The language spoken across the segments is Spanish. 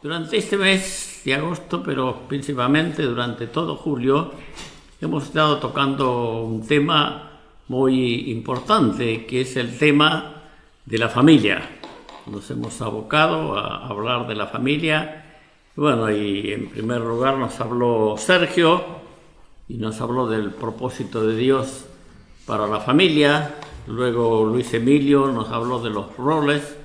Durante este mes de agosto, pero principalmente durante todo julio, hemos estado tocando un tema muy importante, que es el tema de la familia. Nos hemos abocado a hablar de la familia. Bueno, y en primer lugar nos habló Sergio y nos habló del propósito de Dios para la familia. Luego Luis Emilio nos habló de los roles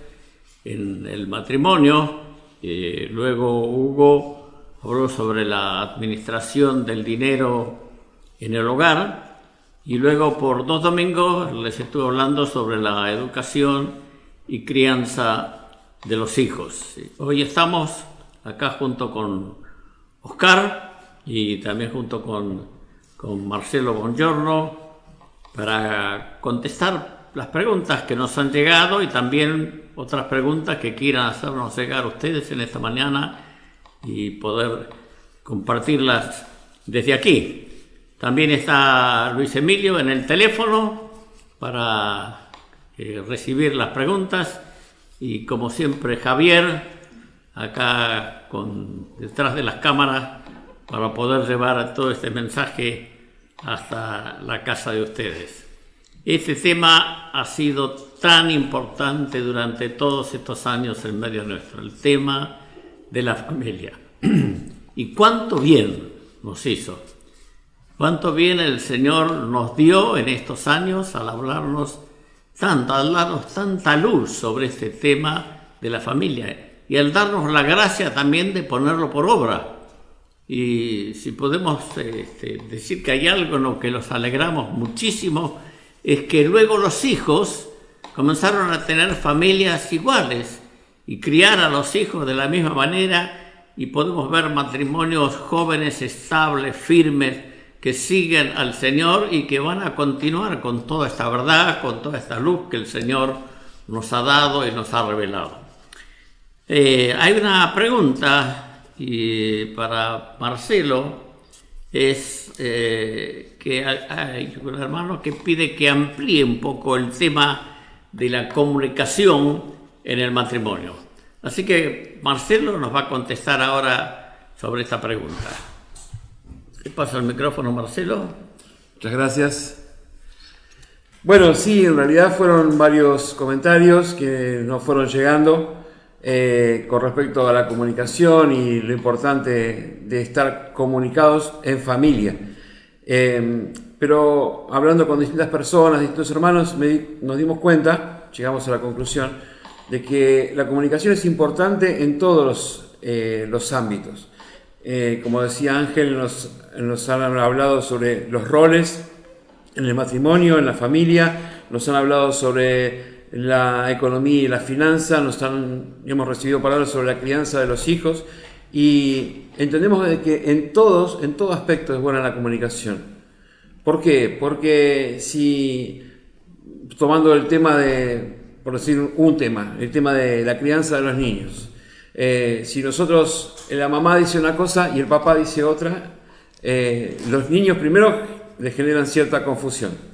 en el matrimonio. Luego Hugo habló sobre la administración del dinero en el hogar. Y luego por 2 domingos les estuve hablando sobre la educación y crianza de los hijos. Hoy estamos acá junto con Oscar y también junto con Marcelo Bongiorno para contestar las preguntas que nos han llegado y también otras preguntas que quieran hacernos llegar ustedes en esta mañana y poder compartirlas desde aquí. También está Luis Emilio en el teléfono para recibir las preguntas y como siempre Javier acá detrás de las cámaras para poder llevar todo este mensaje hasta la casa de ustedes. Este tema ha sido tan importante durante todos estos años en medio nuestro, el tema de la familia. Y cuánto bien nos hizo, cuánto bien el Señor nos dio en estos años al darnos tanta luz sobre este tema de la familia y al darnos la gracia también de ponerlo por obra. Y si podemos decir que hay algo en lo que los alegramos muchísimo, es que luego los hijos comenzaron a tener familias iguales y criar a los hijos de la misma manera, y podemos ver matrimonios jóvenes, estables, firmes, que siguen al Señor y que van a continuar con toda esta verdad, con toda esta luz que el Señor nos ha dado y nos ha revelado. Hay una pregunta para Marcelo, es que hay un hermano que pide que amplíe un poco el tema de la comunicación en el matrimonio. Así que Marcelo nos va a contestar ahora sobre esta pregunta. ¿Qué pasa el micrófono, Marcelo? Muchas gracias. Bueno, sí, en realidad fueron varios comentarios que nos fueron llegando con respecto a la comunicación y lo importante de estar comunicados en familia. Pero hablando con distintas personas, distintos hermanos, nos dimos cuenta, llegamos a la conclusión, de que la comunicación es importante en todos los ámbitos. Como decía Ángel, nos han hablado sobre los roles en el matrimonio, en la familia, nos han hablado sobre la economía y la finanza, hemos recibido palabras sobre la crianza de los hijos y entendemos que en todo aspecto es buena la comunicación. ¿Por qué? Porque si, tomando el tema por decir un tema, el tema de la crianza de los niños, si nosotros, la mamá dice una cosa y el papá dice otra, los niños primero les generan cierta confusión.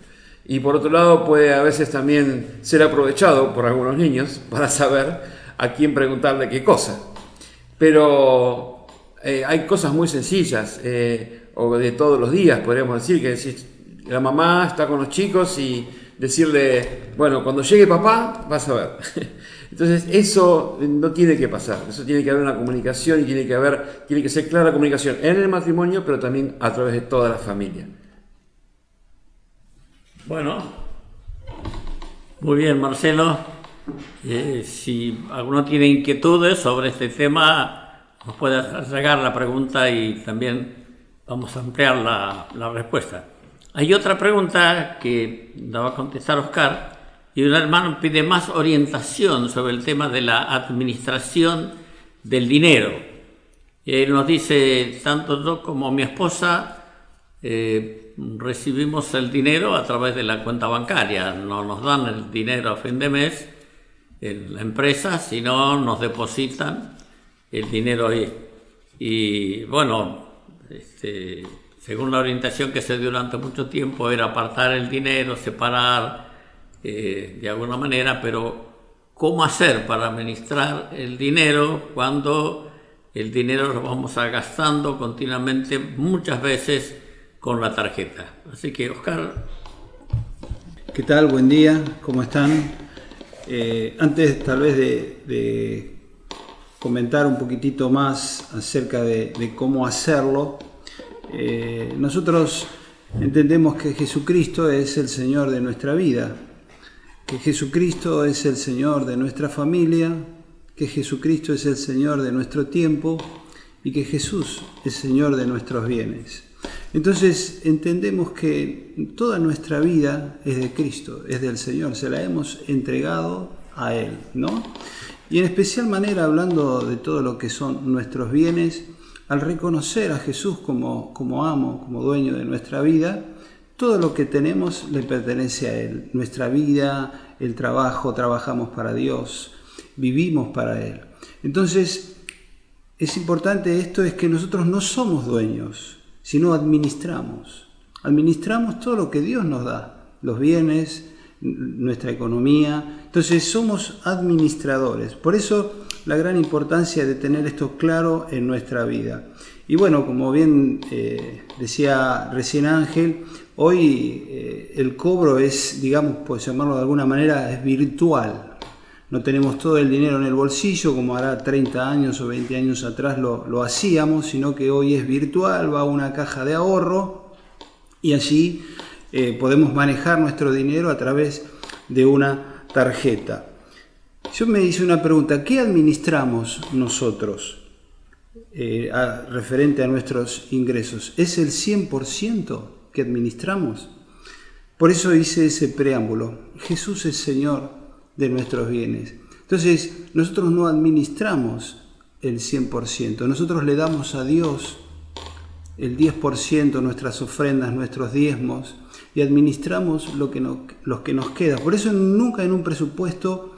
Y por otro lado puede a veces también ser aprovechado por algunos niños para saber a quién preguntarle qué cosa. Pero hay cosas muy sencillas, o de todos los días podríamos decir, que la mamá está con los chicos y decirle, bueno, cuando llegue papá vas a ver. Entonces eso no tiene que pasar, eso tiene que haber una comunicación y tiene que ser clara la comunicación en el matrimonio, pero también a través de toda la familia. Bueno, muy bien, Marcelo. Si alguno tiene inquietudes sobre este tema, nos puede hacer llegar la pregunta y también vamos a ampliar la respuesta. Hay otra pregunta que la va a contestar Oscar, y un hermano pide más orientación sobre el tema de la administración del dinero. Él nos dice, tanto yo como mi esposa recibimos el dinero a través de la cuenta bancaria, no nos dan el dinero a fin de mes en la empresa, sino nos depositan el dinero ahí. Y bueno, según la orientación que se dio durante mucho tiempo, era apartar el dinero, separar de alguna manera, pero ¿cómo hacer para administrar el dinero cuando el dinero lo vamos a gastando continuamente, muchas veces con la tarjeta. Así que, Oscar. ¿Qué tal? Buen día, ¿cómo están? Antes tal vez de comentar un poquitito más acerca de cómo hacerlo, nosotros entendemos que Jesucristo es el Señor de nuestra vida, que Jesucristo es el Señor de nuestra familia, que Jesucristo es el Señor de nuestro tiempo y que Jesús es Señor de nuestros bienes. Entonces entendemos que toda nuestra vida es de Cristo, es del Señor, se la hemos entregado a Él, ¿no? Y en especial manera, hablando de todo lo que son nuestros bienes, al reconocer a Jesús como amo, como dueño de nuestra vida, todo lo que tenemos le pertenece a Él. Nuestra vida, el trabajo, trabajamos para Dios, vivimos para Él. Entonces, es importante esto, es que nosotros no somos dueños, sino administramos. Administramos todo lo que Dios nos da, los bienes, nuestra economía. Entonces, somos administradores. Por eso, la gran importancia de tener esto claro en nuestra vida. Y bueno, como bien decía recién Ángel, hoy el cobro es, digamos, por llamarlo de alguna manera, es virtual. No tenemos todo el dinero en el bolsillo como hará 30 años o 20 años atrás lo hacíamos, sino que hoy es virtual, va a una caja de ahorro y allí podemos manejar nuestro dinero a través de una tarjeta. Yo me hice una pregunta, ¿qué administramos nosotros referente a nuestros ingresos? ¿Es el 100% que administramos? Por eso hice ese preámbulo. Jesús es Señor de nuestros bienes. Entonces, nosotros no administramos el 100%. Nosotros le damos a Dios el 10%, nuestras ofrendas, nuestros diezmos, y administramos lo que nos queda. Por eso nunca en un presupuesto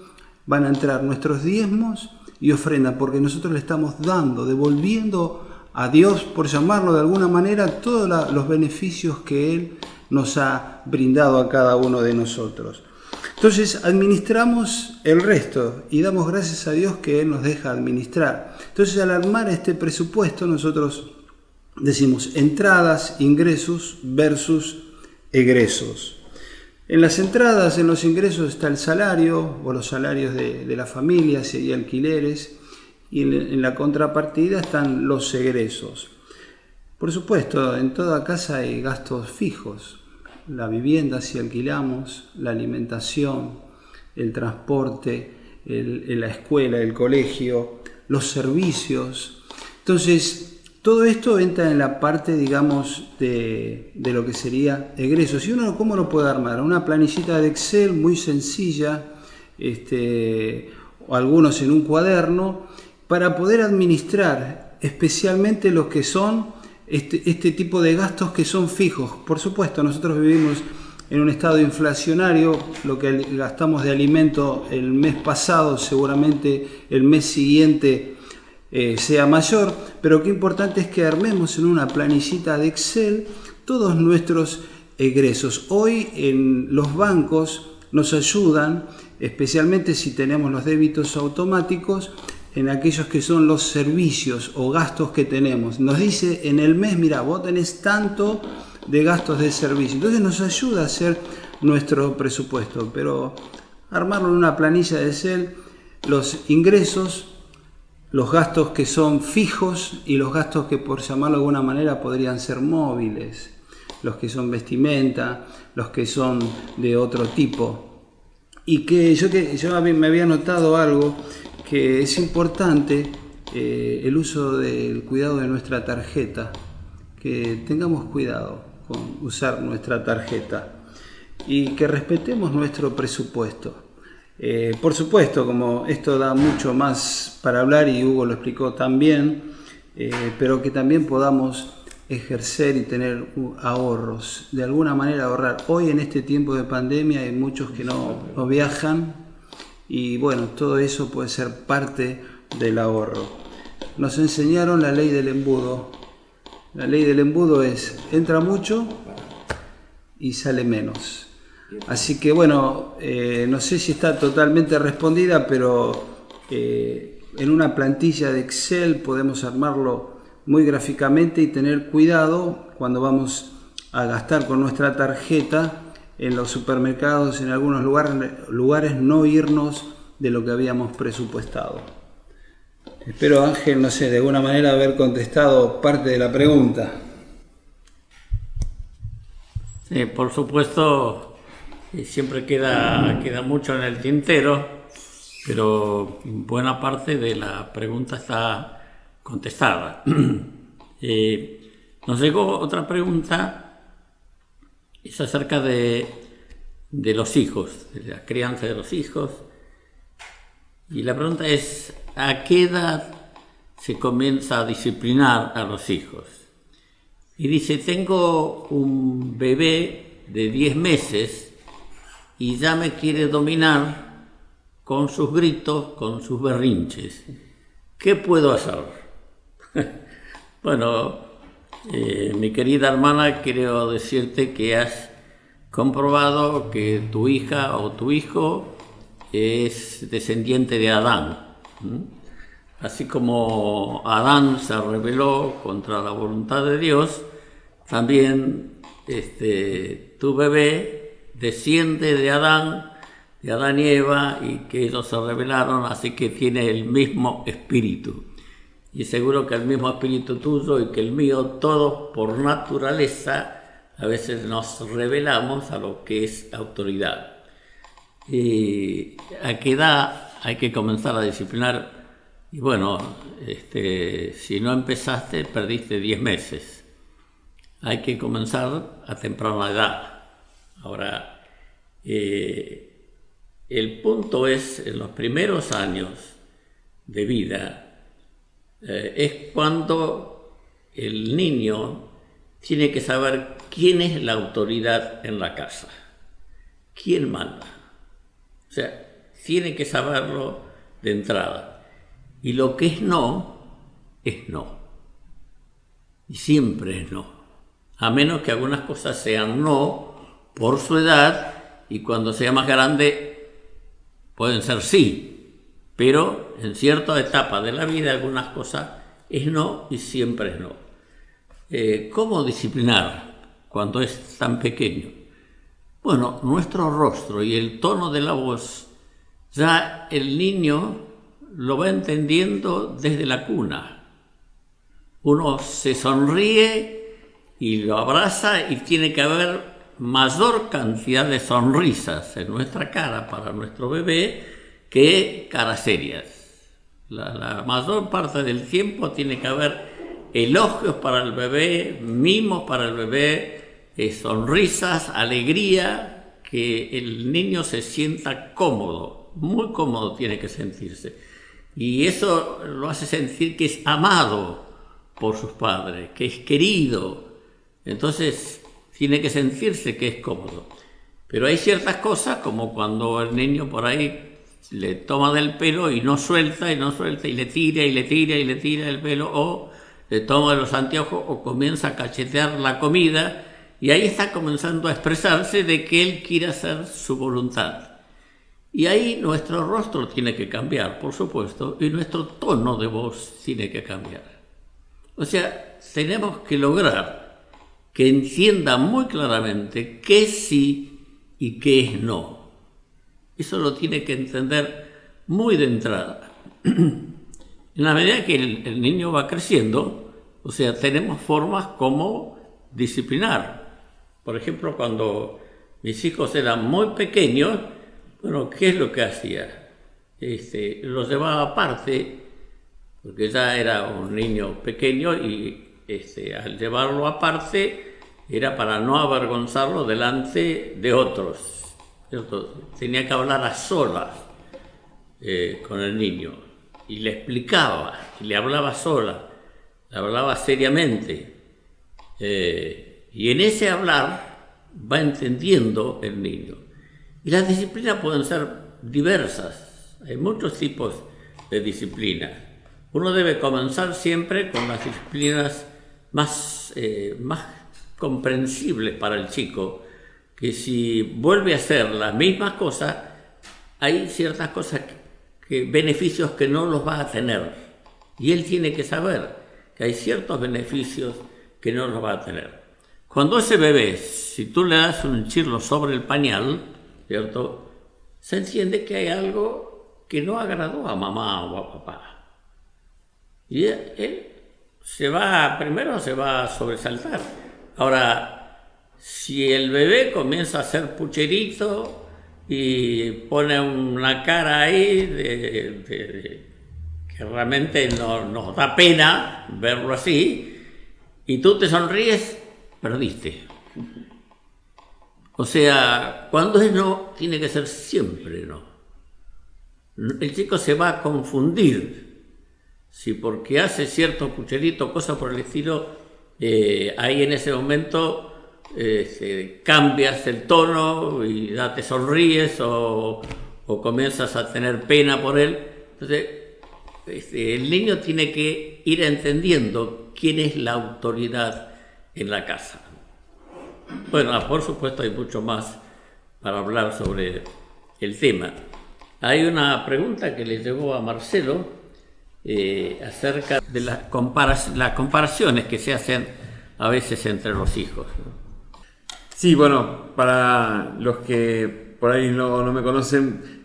van a entrar nuestros diezmos y ofrendas, porque nosotros le estamos dando, devolviendo a Dios, por llamarlo de alguna manera, todos los beneficios que Él nos ha brindado a cada uno de nosotros. Entonces administramos el resto y damos gracias a Dios que Él nos deja administrar. Entonces al armar este presupuesto nosotros decimos entradas, ingresos versus egresos. En las entradas, en los ingresos está el salario o los salarios de la familia, si hay alquileres, y en la contrapartida están los egresos. Por supuesto, en toda casa hay gastos fijos. La vivienda si alquilamos, la alimentación, el transporte, la escuela, el colegio, los servicios. Entonces, todo esto entra en la parte, digamos, de lo que sería egresos. ¿Y uno cómo lo puede armar? Una planillita de Excel muy sencilla, o algunos en un cuaderno, para poder administrar especialmente los que son este tipo de gastos que son fijos. Por supuesto, nosotros vivimos en un estado inflacionario, lo que gastamos de alimento el mes pasado, seguramente el mes siguiente sea mayor, pero qué importante es que armemos en una planillita de Excel todos nuestros egresos. Hoy en los bancos nos ayudan, especialmente si tenemos los débitos automáticos, en aquellos que son los servicios o gastos que tenemos. Nos dice en el mes, mira, vos tenés tanto de gastos de servicio. Entonces nos ayuda a hacer nuestro presupuesto, pero armarlo en una planilla de Excel, los ingresos, los gastos que son fijos y los gastos que, por llamarlo de alguna manera, podrían ser móviles, los que son vestimenta, los que son de otro tipo. Y que yo me había notado algo, que es importante el uso del cuidado de nuestra tarjeta, que tengamos cuidado con usar nuestra tarjeta y que respetemos nuestro presupuesto. Por supuesto, como esto da mucho más para hablar y Hugo lo explicó también, pero que también podamos ejercer y tener ahorros, de alguna manera ahorrar. Hoy en este tiempo de pandemia hay muchos que no viajan y bueno, todo eso puede ser parte del ahorro. Nos enseñaron la ley del embudo. La ley del embudo es, entra mucho y sale menos. Así que bueno, no sé si está totalmente respondida, pero en una plantilla de Excel podemos armarlo muy gráficamente y tener cuidado cuando vamos a gastar con nuestra tarjeta en los supermercados, en algunos lugares no irnos de lo que habíamos presupuestado. Espero, Ángel, no sé, de alguna manera haber contestado parte de la pregunta. Sí, por supuesto, siempre queda mucho en el tintero, pero buena parte de la pregunta está contestada. Nos llegó otra pregunta, es acerca de los hijos, de la crianza de los hijos. Y la pregunta es, ¿a qué edad se comienza a disciplinar a los hijos? Y dice, tengo un bebé de 10 meses y ya me quiere dominar con sus gritos, con sus berrinches. ¿Qué puedo hacer? Bueno, mi querida hermana, quiero decirte que has comprobado que tu hija o tu hijo es descendiente de Adán. Así como Adán se rebeló contra la voluntad de Dios, también tu bebé desciende de Adán y Eva, y que ellos se rebelaron, así que tiene el mismo espíritu. Y seguro que el mismo espíritu tuyo y que el mío, todos por naturaleza, a veces nos rebelamos a lo que es autoridad. ¿Y a qué edad hay que comenzar a disciplinar? Y bueno, si no empezaste, perdiste 10 meses. Hay que comenzar a temprana edad. Ahora, el punto es, en los primeros años de vida, es cuando el niño tiene que saber quién es la autoridad en la casa, quién manda. O sea, tiene que saberlo de entrada. Y lo que es no. Y siempre es no. A menos que algunas cosas sean no por su edad, y cuando sea más grande pueden ser sí. Pero en cierta etapa de la vida algunas cosas es no y siempre es no. ¿Cómo disciplinar cuando es tan pequeño? Bueno, nuestro rostro y el tono de la voz, ya el niño lo va entendiendo desde la cuna. Uno se sonríe y lo abraza y tiene que haber mayor cantidad de sonrisas en nuestra cara para nuestro bebé que caras serias. La mayor parte del tiempo tiene que haber elogios para el bebé, mimos para el bebé, sonrisas, alegría, que el niño se sienta cómodo, muy cómodo tiene que sentirse. Y eso lo hace sentir que es amado por sus padres, que es querido. Entonces tiene que sentirse que es cómodo. Pero hay ciertas cosas, como cuando el niño por ahí le toma del pelo y no suelta, y le tira el pelo, o le toma los anteojos, o comienza a cachetear la comida, y ahí está comenzando a expresarse de que él quiere hacer su voluntad. Y ahí nuestro rostro tiene que cambiar, por supuesto, y nuestro tono de voz tiene que cambiar. O sea, tenemos que lograr que entienda muy claramente qué es sí y qué es no. Eso lo tiene que entender muy de entrada. En la medida que el niño va creciendo, o sea, tenemos formas como disciplinar. Por ejemplo, cuando mis hijos eran muy pequeños, bueno, ¿qué es lo que hacía? Los llevaba aparte, porque ya era un niño pequeño, y al llevarlo aparte era para no avergonzarlo delante de otros. Tenía que hablar a solas con el niño, y le explicaba, y le hablaba sola, le hablaba seriamente, y en ese hablar va entendiendo el niño. Y las disciplinas pueden ser diversas, hay muchos tipos de disciplinas. Uno debe comenzar siempre con las disciplinas más comprensibles para el chico, que si vuelve a hacer las mismas cosas, hay ciertas cosas beneficios que no los va a tener. Y él tiene que saber que hay ciertos beneficios que no los va a tener. Cuando ese bebé, si tú le das un chirlo sobre el pañal, ¿cierto?, se entiende que hay algo que no agradó a mamá o a papá. Y él primero se va a sobresaltar. Ahora, si el bebé comienza a hacer pucherito y pone una cara ahí que realmente nos da pena verlo así, y tú te sonríes, perdiste. O sea, cuando es no, tiene que ser siempre no. El chico se va a confundir si porque hace cierto pucherito, cosa por el estilo, ahí en ese momento cambias el tono y ya te sonríes o comienzas a tener pena por él. Entonces, el niño tiene que ir entendiendo quién es la autoridad en la casa. Bueno, por supuesto hay mucho más para hablar sobre el tema. Hay una pregunta que le llegó a Marcelo acerca de las comparaciones que se hacen a veces entre los hijos. Sí, bueno, para los que por ahí no me conocen,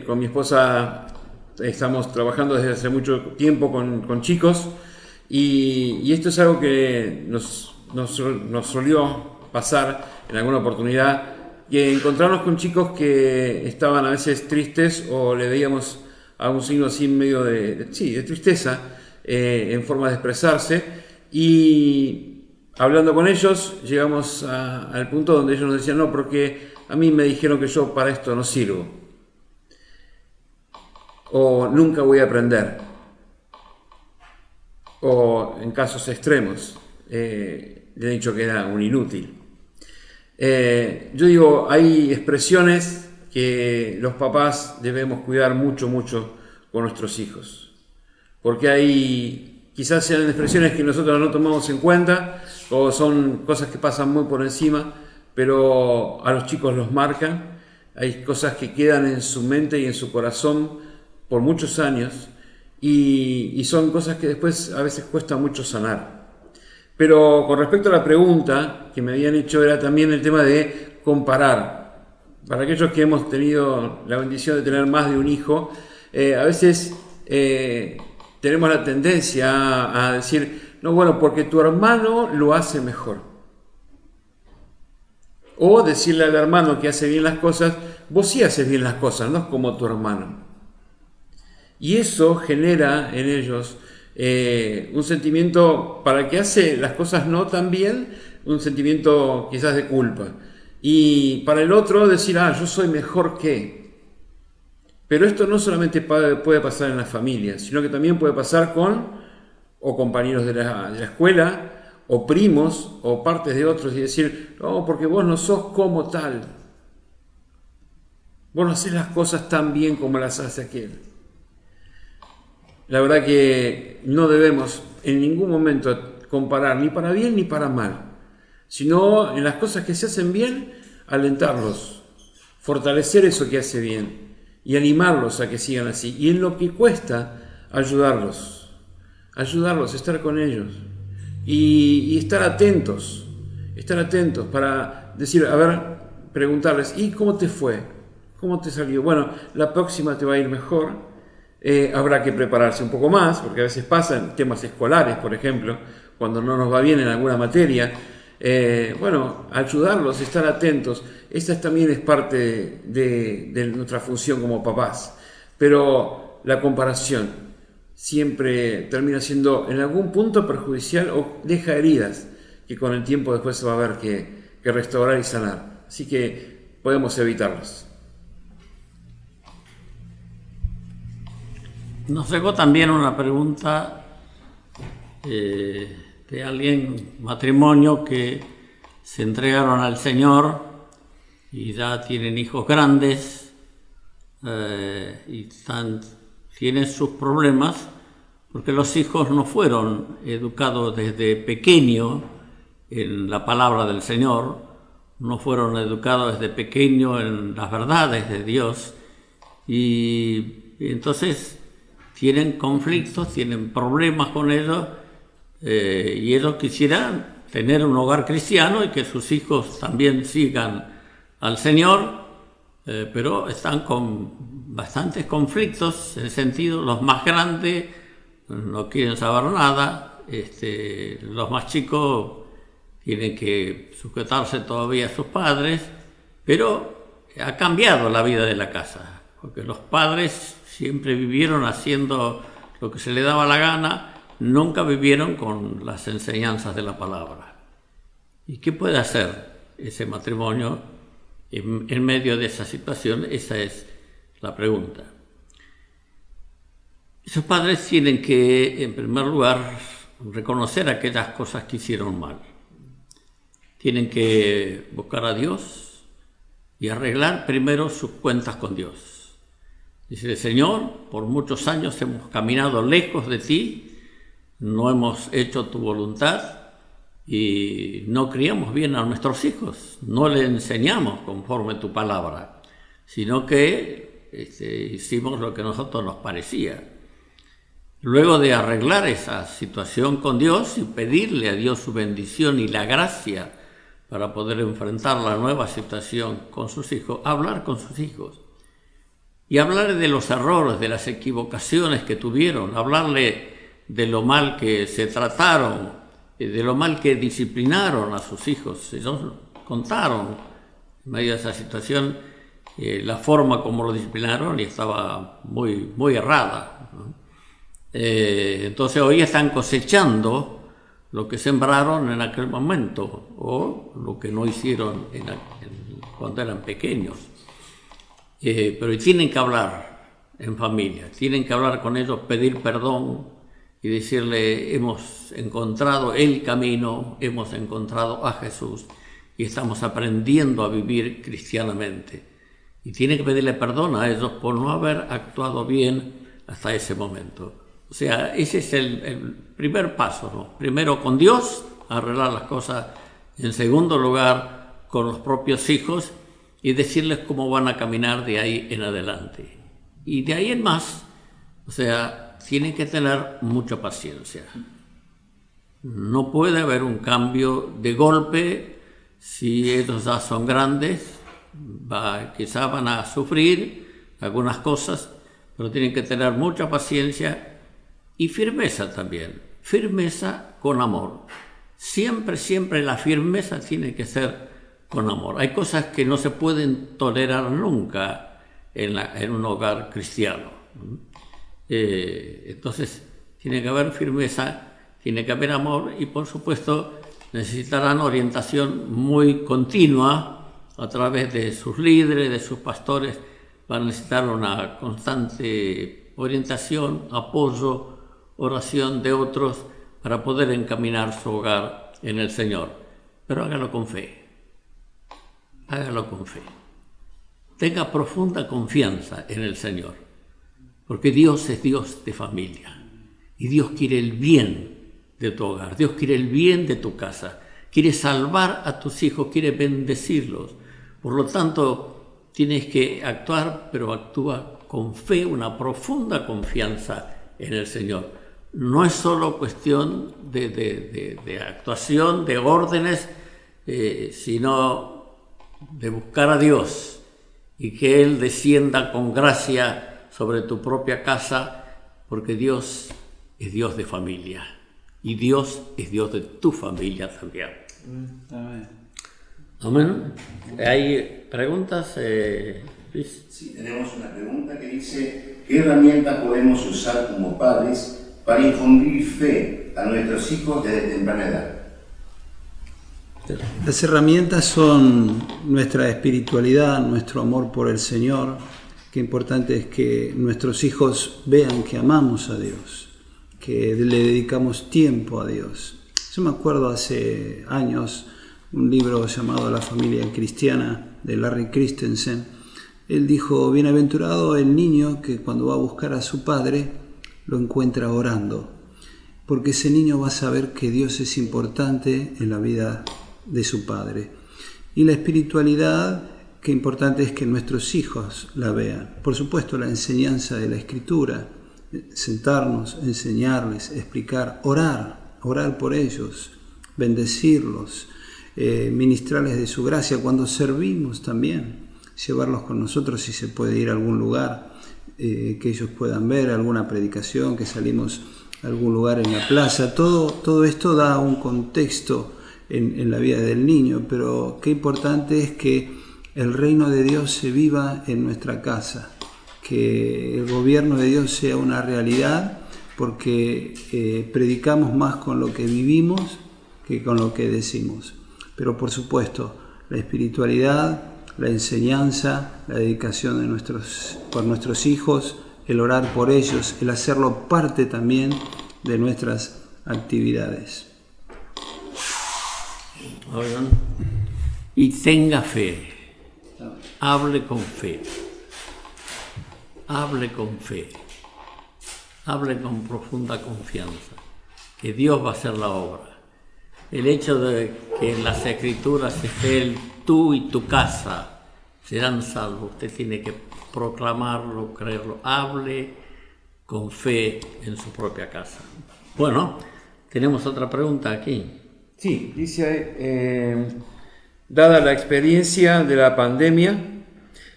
con mi esposa estamos trabajando desde hace mucho tiempo con chicos y esto es algo que nos solió pasar en alguna oportunidad, que encontrarnos con chicos que estaban a veces tristes o le veíamos algún signo así medio de tristeza en forma de expresarse, y hablando con ellos llegamos al punto donde ellos nos decían: no, porque a mí me dijeron que yo para esto no sirvo, o nunca voy a aprender, o en casos extremos le he dicho que era un inútil. Yo digo, hay expresiones que los papás debemos cuidar mucho con nuestros hijos, porque hay, quizás sean expresiones que nosotros no tomamos en cuenta, o son cosas que pasan muy por encima, pero a los chicos los marcan. Hay cosas que quedan en su mente y en su corazón por muchos años, y son cosas que después a veces cuesta mucho sanar. Pero con respecto a la pregunta que me habían hecho, era también el tema de comparar. Para aquellos que hemos tenido la bendición de tener más de un hijo, a veces tenemos la tendencia a decir: no, bueno, porque tu hermano lo hace mejor. O decirle al hermano que hace bien las cosas: vos sí haces bien las cosas, no es como tu hermano. Y eso genera en ellos un sentimiento, para el que hace las cosas no tan bien, un sentimiento quizás de culpa. Y para el otro decir: yo soy mejor que. Pero esto no solamente puede pasar en la familia, sino que también puede pasar con compañeros de la escuela, o primos, o partes de otros, y decir: no, porque vos no sos como tal. Vos no haces las cosas tan bien como las hace aquel. La verdad que no debemos en ningún momento comparar, ni para bien ni para mal, sino en las cosas que se hacen bien, alentarlos, fortalecer eso que hace bien y animarlos a que sigan así. Y en lo que cuesta, ayudarlos, estar con ellos y estar atentos para decir, preguntarles: ¿y cómo te fue? ¿Cómo te salió? Bueno, la próxima te va a ir mejor. Habrá que prepararse un poco más, porque a veces pasa en temas escolares, por ejemplo, cuando no nos va bien en alguna materia. Ayudarlos, estar atentos. Esta también es parte de nuestra función como papás. Pero la comparación siempre termina siendo en algún punto perjudicial o deja heridas que con el tiempo después se va a ver que restaurar y sanar. Así que podemos evitarlas. Nos llegó también una pregunta de alguien, matrimonio, que se entregaron al Señor y ya tienen hijos grandes y tienen sus problemas porque los hijos no fueron educados desde pequeño en la palabra del Señor, no fueron educados desde pequeño en las verdades de Dios, y Y entonces tienen conflictos, tienen problemas con ellos, y ellos quisieran tener un hogar cristiano y que sus hijos también sigan al Señor, pero están con bastantes conflictos, en el sentido, los más grandes no quieren saber nada, los más chicos tienen que sujetarse todavía a sus padres, pero ha cambiado la vida de la casa, porque los padres siempre vivieron haciendo lo que se les daba la gana, nunca vivieron con las enseñanzas de la palabra. ¿Y qué puede hacer ese matrimonio en medio de esa situación? Esa es la pregunta. Esos padres tienen que, en primer lugar, reconocer aquellas cosas que hicieron mal. Tienen que buscar a Dios y arreglar primero sus cuentas con Dios. Dice: Señor, por muchos años hemos caminado lejos de ti, no hemos hecho tu voluntad y no criamos bien a nuestros hijos, no le enseñamos conforme tu palabra, sino que hicimos lo que a nosotros nos parecía. Luego de arreglar esa situación con Dios y pedirle a Dios su bendición y la gracia para poder enfrentar la nueva situación con sus hijos, hablar con sus hijos y hablarle de los errores, de las equivocaciones que tuvieron, hablarle de lo mal que se trataron, de lo mal que disciplinaron a sus hijos. Ellos contaron en medio de esa situación la forma como lo disciplinaron y estaba muy, muy errada, ¿no? Entonces hoy están cosechando lo que sembraron en aquel momento o lo que no hicieron cuando eran pequeños. Pero tienen que hablar en familia, tienen que hablar con ellos, pedir perdón y decirle: hemos encontrado el camino, hemos encontrado a Jesús y estamos aprendiendo a vivir cristianamente. Y tienen que pedirle perdón a ellos por no haber actuado bien hasta ese momento. O sea, ese es el primer paso, ¿no? Primero con Dios, arreglar las cosas. En segundo lugar, con los propios hijos y decirles cómo van a caminar de ahí en adelante. Y de ahí en más, o sea, tienen que tener mucha paciencia. No puede haber un cambio de golpe. Si ellos ya son grandes, quizá van a sufrir algunas cosas, pero tienen que tener mucha paciencia y firmeza también. Firmeza con amor. Siempre, siempre la firmeza tiene que ser con amor. Hay cosas que no se pueden tolerar nunca en un hogar cristiano. Entonces, tiene que haber firmeza, tiene que haber amor y, por supuesto, necesitarán orientación muy continua a través de sus líderes, de sus pastores. Van a necesitar una constante orientación, apoyo, oración de otros para poder encaminar su hogar en el Señor. Pero hágalo con fe. Hágalo con fe. Tenga profunda confianza en el Señor, porque Dios es Dios de familia y Dios quiere el bien de tu hogar, Dios quiere el bien de tu casa, quiere salvar a tus hijos, quiere bendecirlos. Por lo tanto, tienes que actuar, pero actúa con fe, una profunda confianza en el Señor. No es solo cuestión de actuación, de órdenes, sino de buscar a Dios y que Él descienda con gracia sobre tu propia casa, porque Dios es Dios de familia y Dios es Dios de tu familia también. Amén. Amén. ¿Hay preguntas, Luis? Sí, tenemos una pregunta que dice: ¿qué herramientas podemos usar como padres para infundir fe a nuestros hijos desde temprana edad? Las herramientas son nuestra espiritualidad, nuestro amor por el Señor. Qué importante es que nuestros hijos vean que amamos a Dios, que le dedicamos tiempo a Dios. Yo me acuerdo hace años un libro llamado La familia cristiana de Larry Christensen. Él dijo: bienaventurado el niño que cuando va a buscar a su padre lo encuentra orando, porque ese niño va a saber que Dios es importante en la vida de su padre. Y la espiritualidad qué importante es que nuestros hijos la vean. Por supuesto, la enseñanza de la Escritura, sentarnos, enseñarles, explicar, orar por ellos, bendecirlos, ministrarles de su gracia. Cuando servimos también, llevarlos con nosotros si se puede ir a algún lugar, que ellos puedan ver alguna predicación, que salimos a algún lugar en la plaza. Todo esto da un contexto en la vida del niño, pero qué importante es que el reino de Dios se viva en nuestra casa, que el gobierno de Dios sea una realidad, porque predicamos más con lo que vivimos que con lo que decimos. Pero por supuesto, la espiritualidad, la enseñanza, la dedicación por nuestros hijos, el orar por ellos, el hacerlo parte también de nuestras actividades. Oigan, y tenga fe, hable con fe, hable con fe, hable con profunda confianza, que Dios va a hacer la obra. El hecho de que en las Escrituras esté tú y tu casa serán salvos, usted tiene que proclamarlo, creerlo, hable con fe en su propia casa. Bueno, tenemos otra pregunta aquí. Sí, dice, dada la experiencia de la pandemia,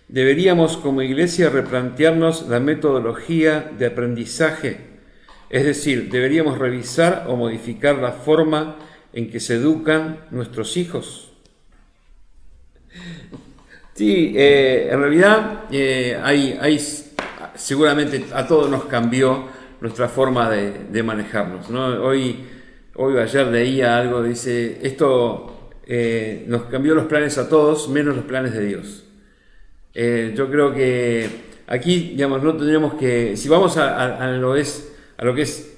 deberíamos como iglesia replantearnos la metodología de aprendizaje, es decir, deberíamos revisar o modificar la forma en que se educan nuestros hijos. Sí, en realidad hay seguramente a todos nos cambió nuestra forma de manejarnos, ¿no? Hoy o ayer leía algo, dice, esto nos cambió los planes a todos, menos los planes de Dios. Yo creo que aquí, digamos, no tendríamos que, si vamos a lo que es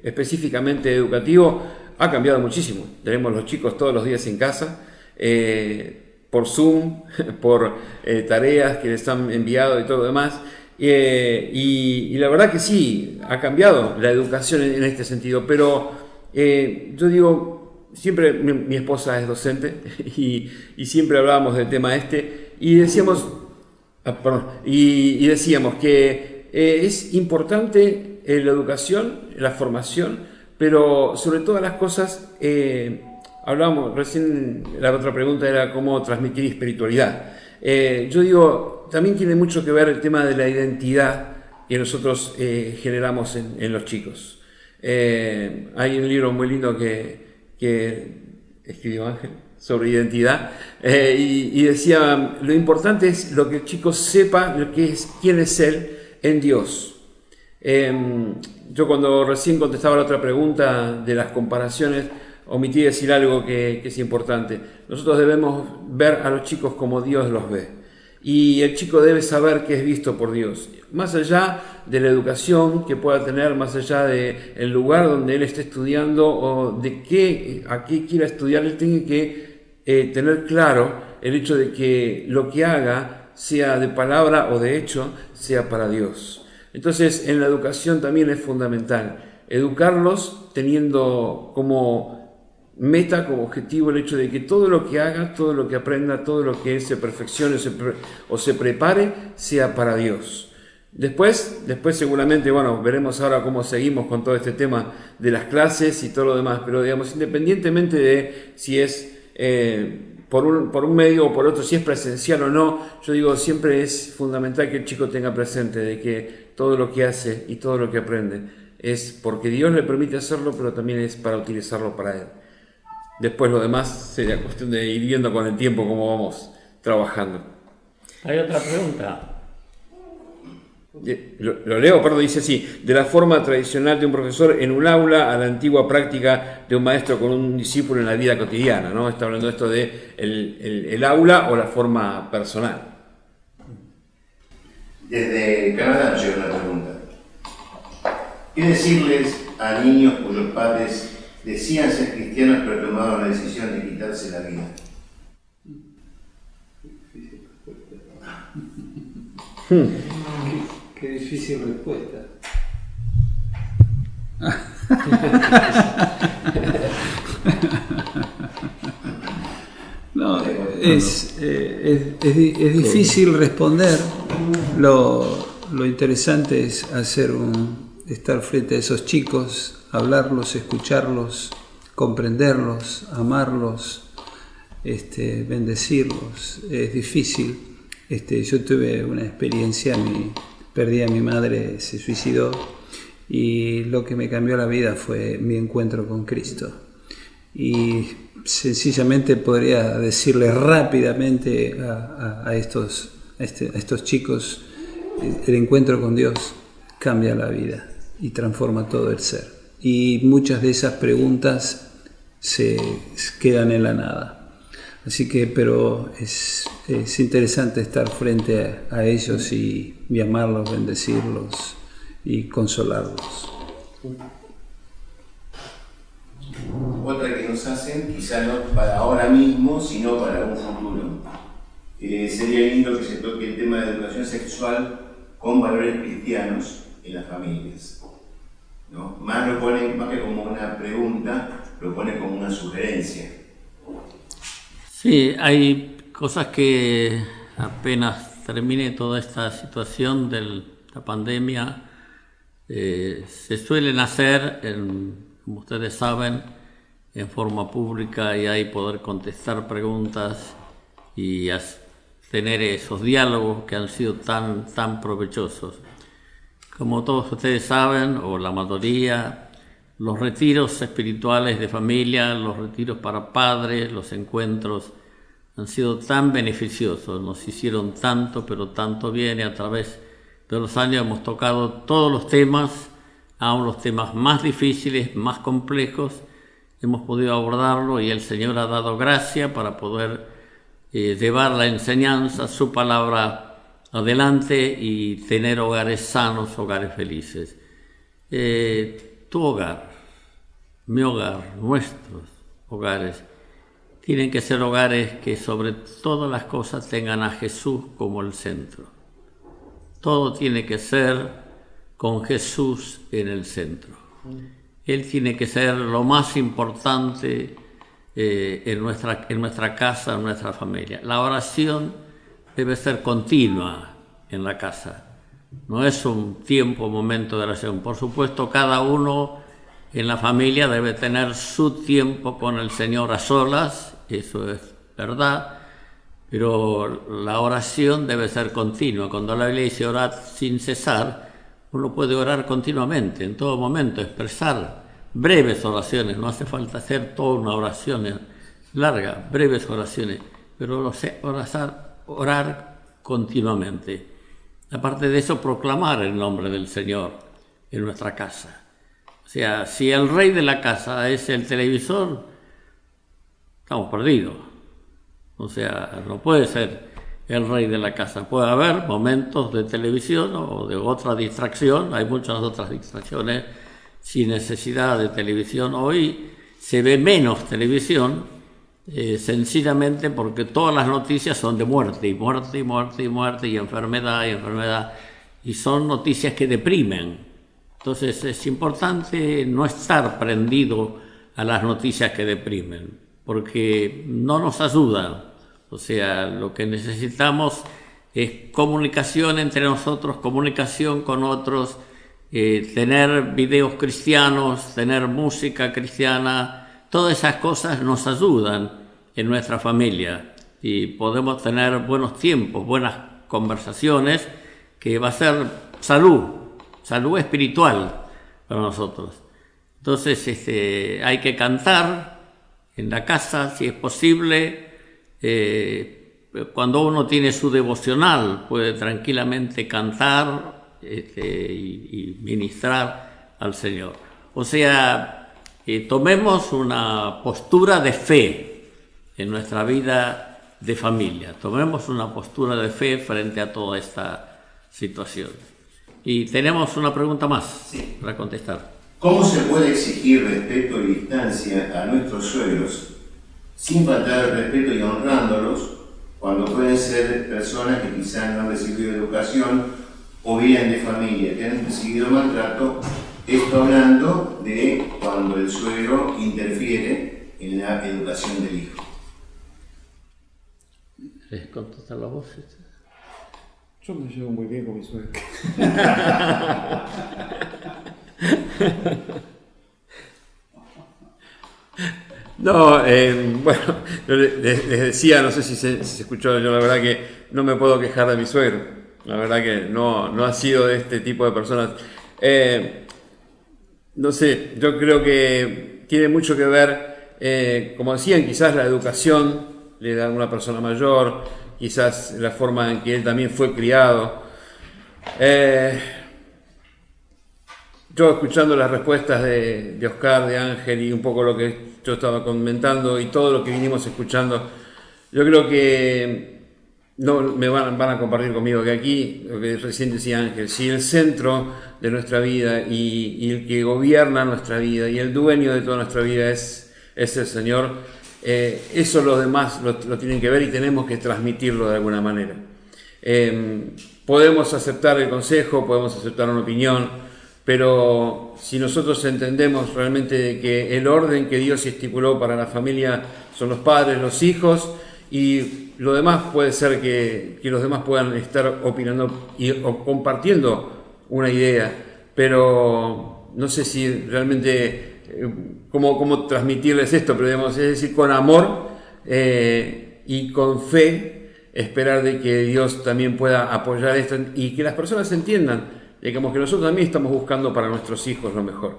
específicamente educativo, ha cambiado muchísimo. Tenemos los chicos todos los días en casa, por Zoom, por tareas que les han enviado y todo lo demás. Y la verdad que sí, ha cambiado la educación en este sentido, pero yo digo, siempre mi esposa es docente y siempre hablábamos del tema y decíamos, y decíamos que es importante la educación, la formación, pero sobre todas las cosas, hablábamos recién, la otra pregunta era cómo transmitir espiritualidad. Yo digo, también tiene mucho que ver el tema de la identidad que nosotros generamos en los chicos. Hay un libro muy lindo que escribió Ángel sobre identidad y decía, lo importante es lo que el chico sepa quién es él en Dios. Yo cuando recién contestaba la otra pregunta de las comparaciones, omití decir algo que es importante. Nosotros debemos ver a los chicos como Dios los ve. Y el chico debe saber que es visto por Dios. Más allá de la educación que pueda tener, más allá del lugar donde él esté estudiando o a qué quiera estudiar, él tiene que tener claro el hecho de que lo que haga, sea de palabra o de hecho, sea para Dios. Entonces, en la educación también es fundamental educarlos teniendo como meta, como objetivo el hecho de que todo lo que haga, todo lo que aprenda, todo lo que se perfeccione o se prepare, sea para Dios. Después seguramente, veremos ahora cómo seguimos con todo este tema de las clases y todo lo demás, pero digamos, independientemente de si es por un medio o por otro, si es presencial o no, yo digo, siempre es fundamental que el chico tenga presente de que todo lo que hace y todo lo que aprende es porque Dios le permite hacerlo, pero también es para utilizarlo para Él. Después lo demás sería cuestión de ir viendo con el tiempo cómo vamos trabajando. Hay otra pregunta. Lo leo, perdón, dice así: de la forma tradicional de un profesor en un aula a la antigua práctica de un maestro con un discípulo en la vida cotidiana, ¿no? Está hablando esto de el aula o la forma personal. Desde Canadá llega una pregunta. ¿Qué decirles a niños cuyos padres decían ser cristianos pero tomaron la decisión de quitarse la vida? Qué difícil respuesta. No, Es difícil responder. Lo interesante es estar frente a esos chicos, hablarlos, escucharlos, comprenderlos, amarlos, bendecirlos. Es difícil. Yo tuve una experiencia, perdí a mi madre, se suicidó, y lo que me cambió la vida fue mi encuentro con Cristo. Y sencillamente podría decirle rápidamente a estos chicos: el encuentro con Dios cambia la vida y transforma todo el ser. Y muchas de esas preguntas se quedan en la nada. Así que, pero es interesante estar frente a ellos y amarlos, bendecirlos y consolarlos. Otra que nos hacen, quizá no para ahora mismo, sino para un futuro. Sería lindo que se toque el tema de educación sexual con valores cristianos en las familias, ¿no? Más lo ponen, más que como una pregunta, lo pone como una sugerencia. Sí, hay cosas que apenas termine toda esta situación de la pandemia, se suelen hacer, como ustedes saben, en forma pública, y hay poder contestar preguntas y tener esos diálogos que han sido tan provechosos. Como todos ustedes saben, o la mayoría, los retiros espirituales de familia, los retiros para padres, los encuentros han sido tan beneficiosos, nos hicieron tanto, pero tanto bien, y a través de los años hemos tocado todos los temas, aún los temas más difíciles, más complejos, hemos podido abordarlo, y el Señor ha dado gracia para poder llevar la enseñanza, su palabra adelante y tener hogares sanos, hogares felices. Tu hogar, mi hogar, nuestros hogares, tienen que ser hogares que sobre todas las cosas tengan a Jesús como el centro. Todo tiene que ser con Jesús en el centro. Él tiene que ser lo más importante en nuestra casa, en nuestra familia. La oración debe ser continua en la casa. No es un tiempo, momento de oración. Por supuesto, cada uno en la familia debe tener su tiempo con el Señor a solas, eso es verdad, pero la oración debe ser continua. Cuando la Biblia dice orar sin cesar, uno puede orar continuamente, en todo momento, expresar breves oraciones, no hace falta hacer toda una oración larga, breves oraciones, pero orar continuamente. Aparte de eso, proclamar el nombre del Señor en nuestra casa. O sea, si el rey de la casa es el televisor, estamos perdidos. O sea, no puede ser el rey de la casa. Puede haber momentos de televisión o de otra distracción. Hay muchas otras distracciones sin necesidad de televisión. Hoy se ve menos televisión, sencillamente porque todas las noticias son de muerte, y muerte, y muerte, y muerte, y enfermedad, y son noticias que deprimen. Entonces es importante no estar prendido a las noticias que deprimen, porque no nos ayudan. O sea, lo que necesitamos es comunicación entre nosotros, comunicación con otros, tener videos cristianos, tener música cristiana. Todas esas cosas nos ayudan en nuestra familia, y podemos tener buenos tiempos, buenas conversaciones, que va a ser salud espiritual para nosotros. Entonces hay que cantar en la casa, si es posible. Cuando uno tiene su devocional, puede tranquilamente cantar y ministrar al Señor. O sea, tomemos una postura de fe en nuestra vida de familia. Tomemos una postura de fe frente a toda esta situación. Y tenemos una pregunta más para contestar. ¿Cómo se puede exigir respeto y distancia a nuestros suegros sin faltar el respeto y honrándolos cuando pueden ser personas que quizás no han recibido educación o vienen de familia que han recibido maltrato? Esto hablando de cuando el suegro interfiere en la educación del hijo. ¿Les contestan las voces? Yo me llevo muy bien con mi suegro. No, bueno, les decía, no sé si se escuchó, yo la verdad que no me puedo quejar de mi suegro. La verdad que no ha sido de este tipo de personas. No sé, yo creo que tiene mucho que ver, como decían, quizás la educación de una persona mayor, quizás la forma en que él también fue criado. Yo escuchando las respuestas de Oscar, de Ángel y un poco lo que yo estaba comentando y todo lo que vinimos escuchando, yo creo que no me van a compartir conmigo que aquí, lo que recién decía Ángel, si el centro de nuestra vida y el que gobierna nuestra vida y el dueño de toda nuestra vida es el Señor, eso los demás lo tienen que ver y tenemos que transmitirlo de alguna manera. Podemos aceptar el consejo, podemos aceptar una opinión, pero si nosotros entendemos realmente que el orden que Dios estipuló para la familia son los padres, los hijos, y lo demás puede ser que los demás puedan estar opinando o compartiendo una idea, pero no sé si realmente cómo transmitirles esto, pero digamos, es decir, con amor y con fe, esperar de que Dios también pueda apoyar esto y que las personas entiendan. Digamos que nosotros también estamos buscando para nuestros hijos lo mejor.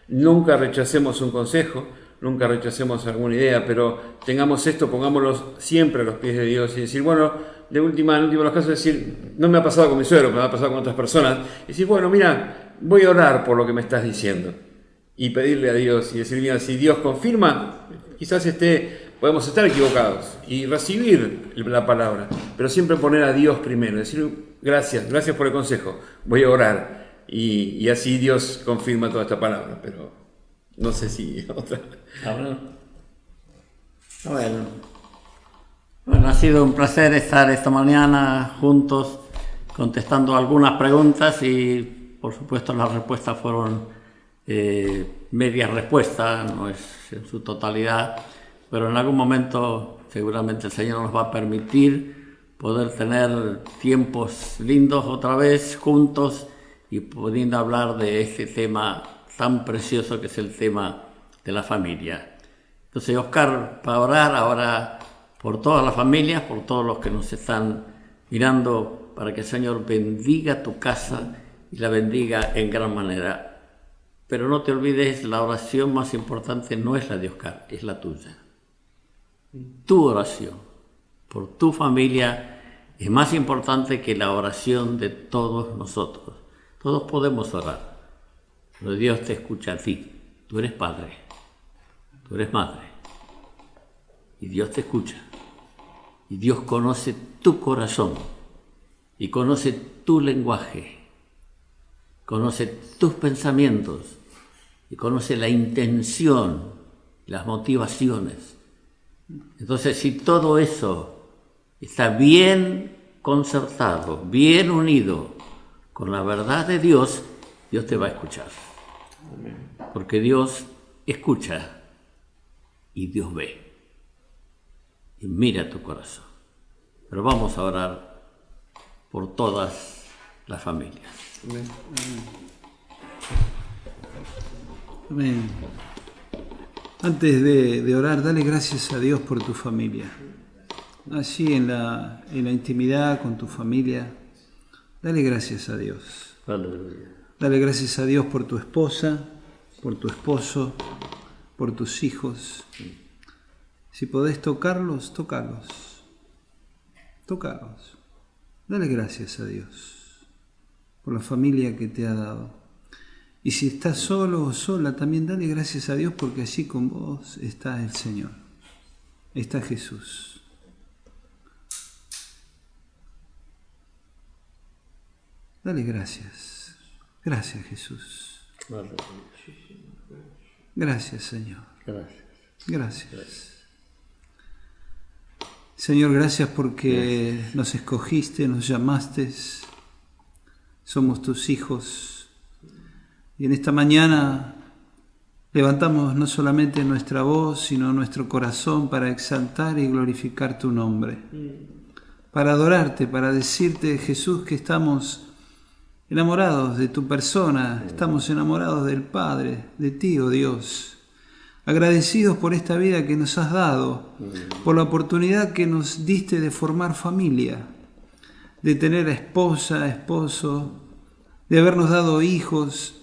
Nunca rechacemos un consejo, nunca rechacemos alguna idea, pero tengamos esto, pongámoslo siempre a los pies de Dios y decir, bueno, en último de los casos, decir, no me ha pasado con mi suegro, me ha pasado con otras personas, y decir, bueno, mira, voy a orar por lo que me estás diciendo y pedirle a Dios y decir, mira, si Dios confirma, quizás podemos estar equivocados y recibir la palabra, pero siempre poner a Dios primero, decir, gracias por el consejo, voy a orar y así Dios confirma toda esta palabra, pero no sé si otra. Bueno, ha sido un placer estar esta mañana juntos contestando algunas preguntas y por supuesto las respuestas fueron medias respuestas, no es en su totalidad, pero en algún momento seguramente el Señor nos va a permitir poder tener tiempos lindos otra vez juntos y pudiendo hablar de este tema tan precioso que es el tema de la familia. Entonces, Oscar, para orar ahora por todas las familias, por todos los que nos están mirando, para que el Señor bendiga tu casa y la bendiga en gran manera. Pero no te olvides, la oración más importante no es la de Oscar, es la tuya. Tu oración por tu familia es más importante que la oración de todos nosotros. Todos podemos orar, pero Dios te escucha a ti. Tú eres padre, tú eres madre, y Dios te escucha. Y Dios conoce tu corazón, y conoce tu lenguaje, conoce tus pensamientos, y conoce la intención, las motivaciones. Entonces, si todo eso está bien concertado, bien unido con la verdad de Dios, Dios te va a escuchar. Porque Dios escucha y Dios ve y mira tu corazón. Pero vamos a orar por todas las familias. Amén. Amén. Antes de orar, dale gracias a Dios por tu familia. Así en la intimidad con tu familia, dale gracias a Dios. Aleluya. Dale gracias a Dios por tu esposa, por tu esposo, por tus hijos. Si podés tocarlos, tócalos. Tócalos. Dale gracias a Dios por la familia que te ha dado. Y si estás solo o sola, también dale gracias a Dios porque allí con vos está el Señor. Está Jesús. Dale gracias. Gracias, Jesús. Gracias, Señor. Gracias. Señor, gracias porque nos escogiste, nos llamaste. Somos tus hijos. Y en esta mañana levantamos no solamente nuestra voz, sino nuestro corazón para exaltar y glorificar tu nombre. para adorarte, para decirte, Jesús, que estamos enamorados de tu persona, estamos enamorados del Padre, de ti, oh Dios. Agradecidos por esta vida que nos has dado, por la oportunidad que nos diste de formar familia, de tener esposa, esposo, de habernos dado hijos.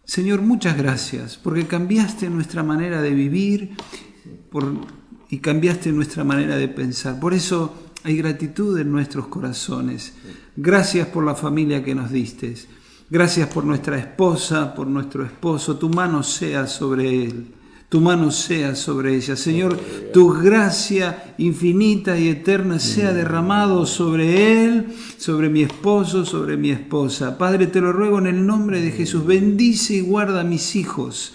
Señor, muchas gracias, porque cambiaste nuestra manera de vivir y cambiaste nuestra manera de pensar. Por eso hay gratitud en nuestros corazones. Gracias por la familia que nos diste. Gracias por nuestra esposa, por nuestro esposo. Tu mano sea sobre él. Tu mano sea sobre ella. Señor, tu gracia infinita y eterna sea derramado sobre él, sobre mi esposo, sobre mi esposa. Padre, te lo ruego en el nombre de Jesús. Bendice y guarda a mis hijos.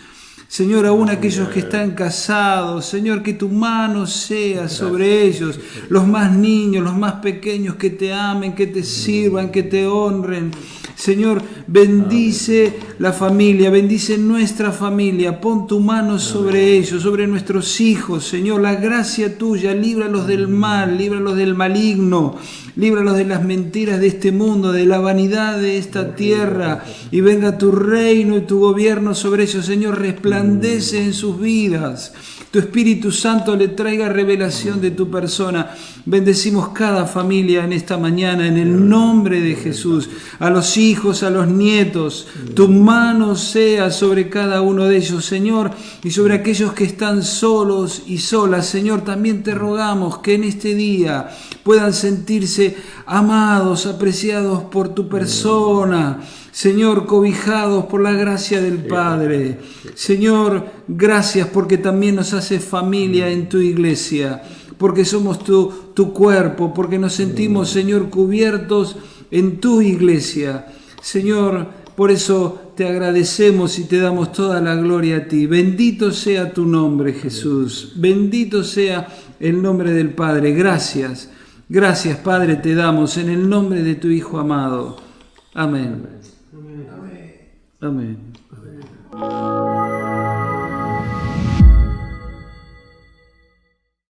Señor, aún aquellos que están casados, Señor, que tu mano sea sobre ellos, los más niños, los más pequeños, que te amen, que te sirvan, que te honren. Señor, bendice la familia, bendice nuestra familia, pon tu mano sobre ellos, sobre nuestros hijos, Señor, la gracia tuya, líbralos del mal, líbralos del maligno, líbralos de las mentiras de este mundo, de la vanidad de esta tierra, y venga tu reino y tu gobierno sobre ellos, Señor, resplandece en sus vidas. Tu Espíritu Santo le traiga revelación de tu persona. Bendecimos cada familia en esta mañana en el nombre de Jesús. A los hijos, a los nietos, tu mano sea sobre cada uno de ellos, Señor, y sobre aquellos que están solos y solas. Señor, también te rogamos que en este día puedan sentirse amados, apreciados por tu persona. Señor, cobijados por la gracia del Padre. Señor, gracias porque también nos haces familia en tu iglesia, porque somos tu cuerpo, porque nos sentimos, Señor, cubiertos en tu iglesia. Señor, por eso te agradecemos y te damos toda la gloria a ti. Bendito sea tu nombre, Jesús. Bendito sea el nombre del Padre. Gracias. Gracias, Padre, te damos en el nombre de tu Hijo amado. Amén. Amén.